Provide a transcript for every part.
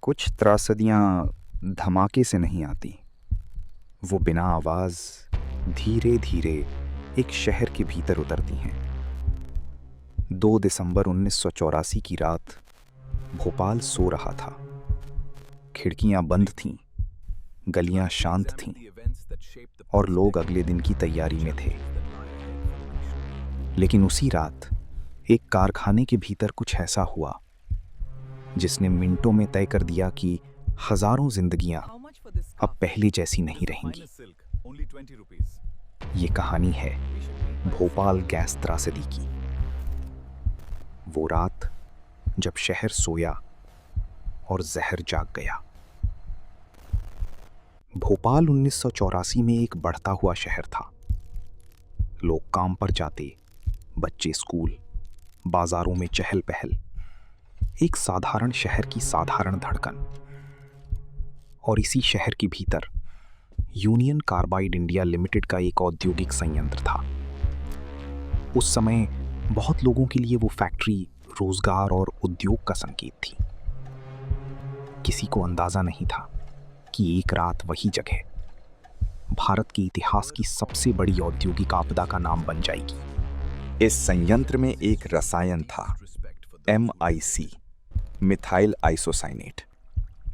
कुछ त्रासदियाँ धमाके से नहीं आती, वो बिना आवाज़ धीरे धीरे एक शहर के भीतर उतरती हैं। 2 दिसंबर 1984 की रात भोपाल सो रहा था। खिड़कियां बंद थीं, गलियां शांत थीं और लोग अगले दिन की तैयारी में थे। लेकिन उसी रात एक कारखाने के भीतर कुछ ऐसा हुआ जिसने मिनटों में तय कर दिया कि हजारों जिंदगियां अब पहले जैसी नहीं रहेंगी। ये कहानी है भोपाल गैस त्रासदी की। वो रात जब शहर सोया और जहर जाग गया। भोपाल 1984 में एक बढ़ता हुआ शहर था। लोग काम पर जाते, बच्चे स्कूल, बाजारों में चहल पहल, एक साधारण शहर की साधारण धड़कन। और इसी शहर के भीतर यूनियन कार्बाइड इंडिया लिमिटेड का एक औद्योगिक संयंत्र था। उस समय बहुत लोगों के लिए वो फैक्ट्री रोजगार और उद्योग का संकेत थी। किसी को अंदाजा नहीं था कि एक रात वही जगह भारत के इतिहास की सबसे बड़ी औद्योगिक आपदा का नाम बन जाएगी। इस संयंत्र में एक रसायन था, MIC, मिथाइल आइसोसाइनेट,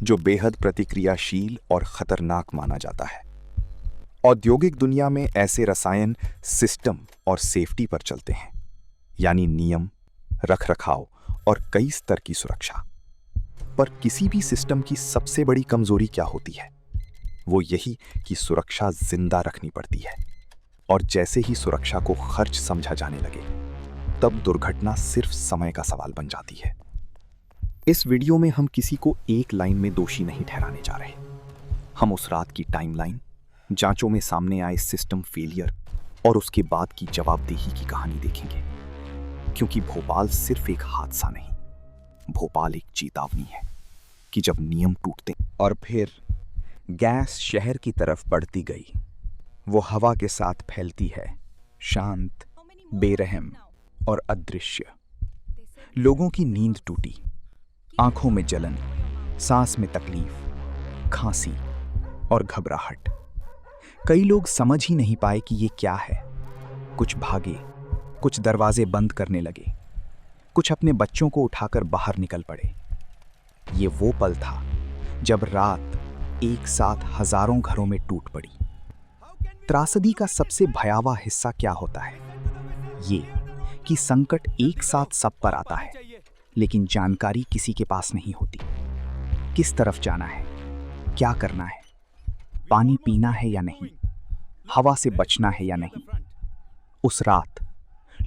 जो बेहद प्रतिक्रियाशील और खतरनाक माना जाता है। औद्योगिक दुनिया में ऐसे रसायन सिस्टम और सेफ्टी पर चलते हैं, यानी नियम, रखरखाव और कई स्तर की सुरक्षा। पर किसी भी सिस्टम की सबसे बड़ी कमजोरी क्या होती है? वो यही कि सुरक्षा जिंदा रखनी पड़ती है। और जैसे ही सुरक्षा को खर्च समझा जाने लगे, तब दुर्घटना सिर्फ समय का सवाल बन जाती है। इस वीडियो में हम किसी को एक लाइन में दोषी नहीं ठहराने जा रहे। हम उस रात की टाइमलाइन, जांचों में सामने आए सिस्टम फेलियर और उसके बाद की जवाबदेही की कहानी देखेंगे। क्योंकि भोपाल सिर्फ एक हादसा नहीं, भोपाल एक चेतावनी है कि जब नियम टूटते। और फिर गैस शहर की तरफ बढ़ती गई। वो हवा के साथ फैलती है, शांत, बेरहम और अदृश्य। लोगों की नींद टूटी, आंखों में जलन, सांस में तकलीफ, खांसी और घबराहट। कई लोग समझ ही नहीं पाए कि ये क्या है। कुछ भागे, कुछ दरवाजे बंद करने लगे, कुछ अपने बच्चों को उठाकर बाहर निकल पड़े। ये वो पल था जब रात एक साथ हजारों घरों में टूट पड़ी। त्रासदी का सबसे भयावह हिस्सा क्या होता है? ये कि संकट एक साथ सब पर आता है, लेकिन जानकारी किसी के पास नहीं होती। किस तरफ जाना है, क्या करना है, पानी पीना है या नहीं, हवा से बचना है या नहीं। उस रात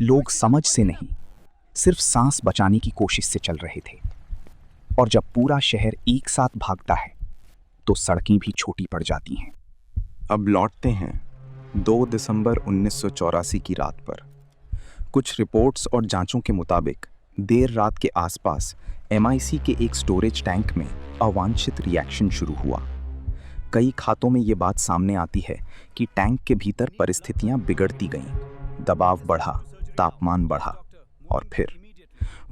लोग समझ से नहीं, सिर्फ सांस बचाने की कोशिश से चल रहे थे। और जब पूरा शहर एक साथ भागता है, तो सड़कें भी छोटी पड़ जाती हैं। अब लौटते हैं 2 दिसंबर 1984 की रात पर। कुछ रिपोर्ट्स और जांचों के मुताबिक देर रात के आसपास MIC के एक स्टोरेज टैंक में अवांछित रिएक्शन शुरू हुआ। कई खातों में ये बात सामने आती है कि टैंक के भीतर परिस्थितियां बिगड़ती गईं, दबाव बढ़ा, तापमान बढ़ा और फिर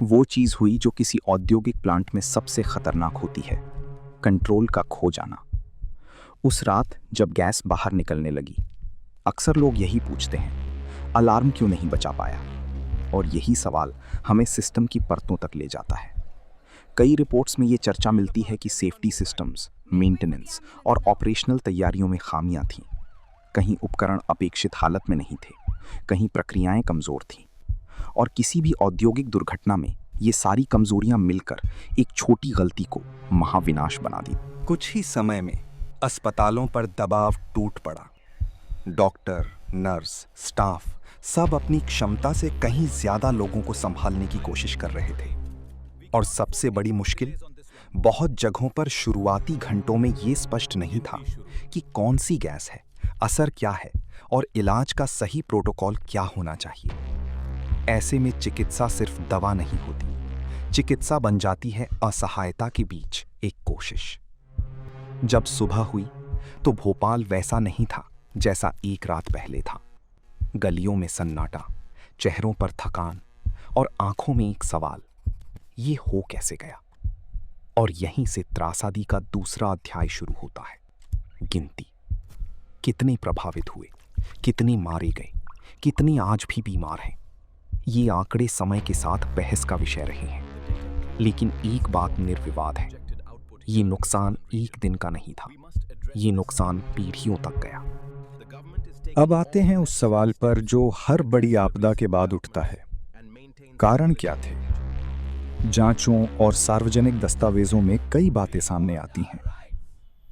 वो चीज हुई जो किसी औद्योगिक प्लांट में सबसे खतरनाक होती है, कंट्रोल का खो जाना। उस रात जब गैस बाहर निकलने लगी, अक्सर लोग यही पूछते हैं, अलार्म क्यों नहीं बचा पाया? और यही सवाल हमें सिस्टम की परतों तक ले जाता है। कई रिपोर्ट्स में ये चर्चा मिलती है कि सेफ्टी सिस्टम्स, मेंटेनेंस और ऑपरेशनल तैयारियों में खामियां थीं। कहीं उपकरण अपेक्षित हालत में नहीं थे, कहीं प्रक्रियाएं कमजोर थीं। और किसी भी औद्योगिक दुर्घटना में ये सारी कमजोरियां मिलकर एक छोटी गलती को महाविनाश बना दी। कुछ ही समय में अस्पतालों पर दबाव टूट पड़ा। डॉक्टर, नर्स, स्टाफ सब अपनी क्षमता से कहीं ज्यादा लोगों को संभालने की कोशिश कर रहे थे। और सबसे बड़ी मुश्किल, बहुत जगहों पर शुरुआती घंटों में ये स्पष्ट नहीं था कि कौन सी गैस है, असर क्या है और इलाज का सही प्रोटोकॉल क्या होना चाहिए। ऐसे में चिकित्सा सिर्फ दवा नहीं होती, चिकित्सा बन जाती है असहायता के बीच एक कोशिश। जब सुबह हुई तो भोपाल वैसा नहीं था जैसा एक रात पहले था। गलियों में सन्नाटा, चेहरों पर थकान और आंखों में एक सवाल, ये हो कैसे गया? और यहीं से त्रासदी का दूसरा अध्याय शुरू होता है, गिनती। कितने प्रभावित हुए, कितने मारे गए, कितने आज भी बीमार हैं। ये आंकड़े समय के साथ बहस का विषय रहे हैं, लेकिन एक बात निर्विवाद है, ये नुकसान एक दिन का नहीं था, ये नुकसान पीढ़ियों तक गया। अब आते हैं उस सवाल पर जो हर बड़ी आपदा के बाद उठता है, कारण क्या थे? जांचों और सार्वजनिक दस्तावेजों में कई बातें सामने आती हैं।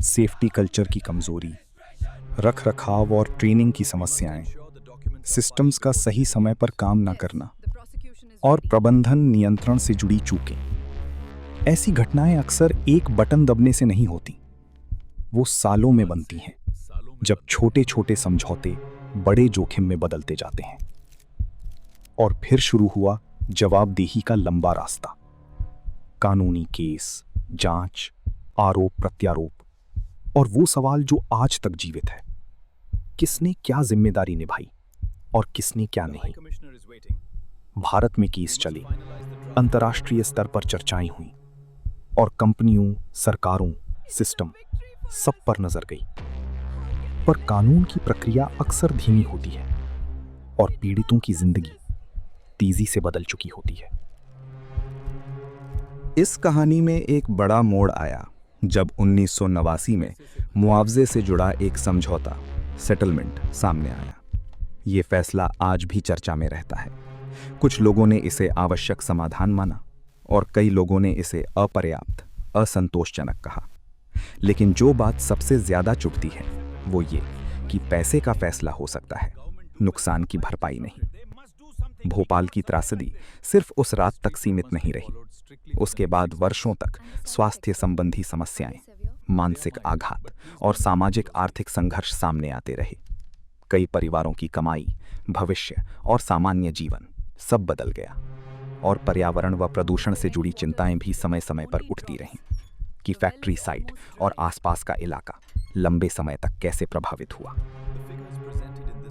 सेफ्टी कल्चर की कमजोरी, रखरखाव और ट्रेनिंग की समस्याएं, सिस्टम्स का सही समय पर काम न करना और प्रबंधन नियंत्रण से जुड़ी चूकें। ऐसी घटनाएं अक्सर एक बटन दबने से नहीं होती, वो सालों में बनती हैं, जब छोटे छोटे समझौते बड़े जोखिम में बदलते जाते हैं। और फिर शुरू हुआ जवाबदेही का लंबा रास्ता। कानूनी केस, जांच, आरोप प्रत्यारोप और वो सवाल जो आज तक जीवित है, किसने क्या जिम्मेदारी निभाई और किसने क्या नहीं। भारत में केस चले, अंतर्राष्ट्रीय स्तर पर चर्चाएं हुई और कंपनियों, सरकारों, सिस्टम सब पर नजर गई। पर कानून की प्रक्रिया अक्सर धीमी होती है और पीड़ितों की जिंदगी तेजी से बदल चुकी होती है। इस कहानी में एक बड़ा मोड़ आया जब 1989 में मुआवजे से जुड़ा एक समझौता, सेटलमेंट सामने आया। ये फैसला आज भी चर्चा में रहता है। कुछ लोगों ने इसे आवश्यक समाधान माना और कई लोगों ने इसे अपर्याप्त, असंतोषजनक कहा। लेकिन जो बात सबसे ज्यादा चुभती है वो ये कि पैसे का फैसला हो सकता है, नुकसान की भरपाई नहीं। भोपाल की त्रासदी सिर्फ उस रात तक सीमित नहीं रही। उसके बाद वर्षों तक स्वास्थ्य संबंधी समस्याएं, मानसिक आघात और सामाजिक आर्थिक संघर्ष सामने आते रहे। कई परिवारों की कमाई, भविष्य और सामान्य जीवन सब बदल गया और पर्यावरण व प्रदूषण से जुड़ी चिंताएं भी समय समय पर उठती रहीं कि फैक्ट्री साइट और आसपास का इलाका लंबे समय तक कैसे प्रभावित हुआ।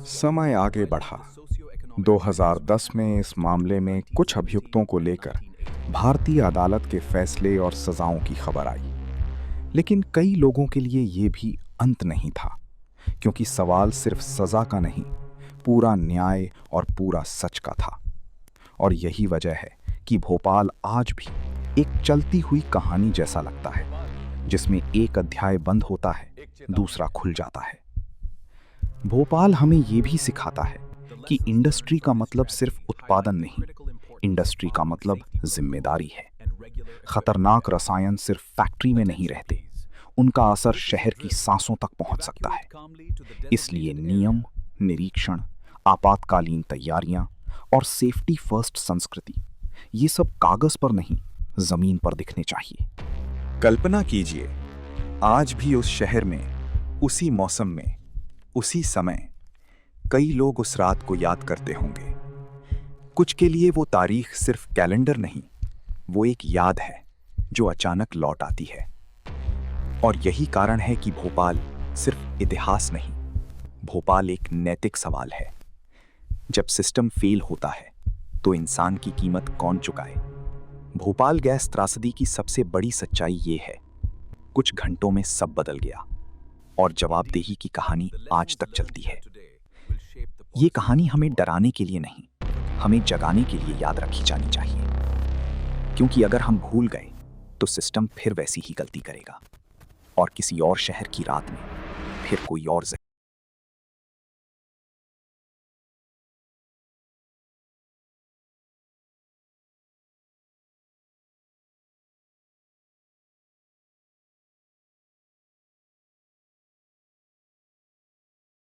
समय आगे बढ़ा। 2010 में इस मामले में कुछ अभियुक्तों को लेकर भारतीय अदालत के फैसले और सजाओं की खबर आई। लेकिन कई लोगों के लिए ये भी अंत नहीं था, क्योंकि सवाल सिर्फ सजा का नहीं, पूरा न्याय और पूरा सच का था। और यही वजह है कि भोपाल आज भी एक चलती हुई कहानी जैसा लगता है, जिसमें एक अध्याय बंद होता है, दूसरा खुल जाता है। भोपाल हमें ये भी सिखाता है कि इंडस्ट्री का मतलब सिर्फ उत्पादन नहीं, इंडस्ट्री का मतलब जिम्मेदारी है। खतरनाक रसायन सिर्फ फैक्ट्री में नहीं रहते, उनका असर शहर की सांसों तक पहुंच सकता है। इसलिए नियम, निरीक्षण, आपातकालीन तैयारियां और सेफ्टी फर्स्ट संस्कृति, ये सब कागज पर नहीं, जमीन पर दिखने चाहिए। कल्पना कीजिए, आज भी उस शहर में, उसी मौसम में, उसी समय कई लोग उस रात को याद करते होंगे। कुछ के लिए वो तारीख सिर्फ कैलेंडर नहीं, वो एक याद है जो अचानक लौट आती है। और यही कारण है कि भोपाल सिर्फ इतिहास नहीं, भोपाल एक नैतिक सवाल है। जब सिस्टम फेल होता है तो इंसान की कीमत कौन चुकाए? भोपाल गैस त्रासदी की सबसे बड़ी सच्चाई ये है, कुछ घंटों में सब बदल गया और जवाबदेही की कहानी आज तक चलती है। ये कहानी हमें डराने के लिए नहीं, हमें जगाने के लिए याद रखी जानी चाहिए, क्योंकि अगर हम भूल गए तो सिस्टम फिर वैसी ही गलती करेगा और किसी और शहर की रात में फिर कोई और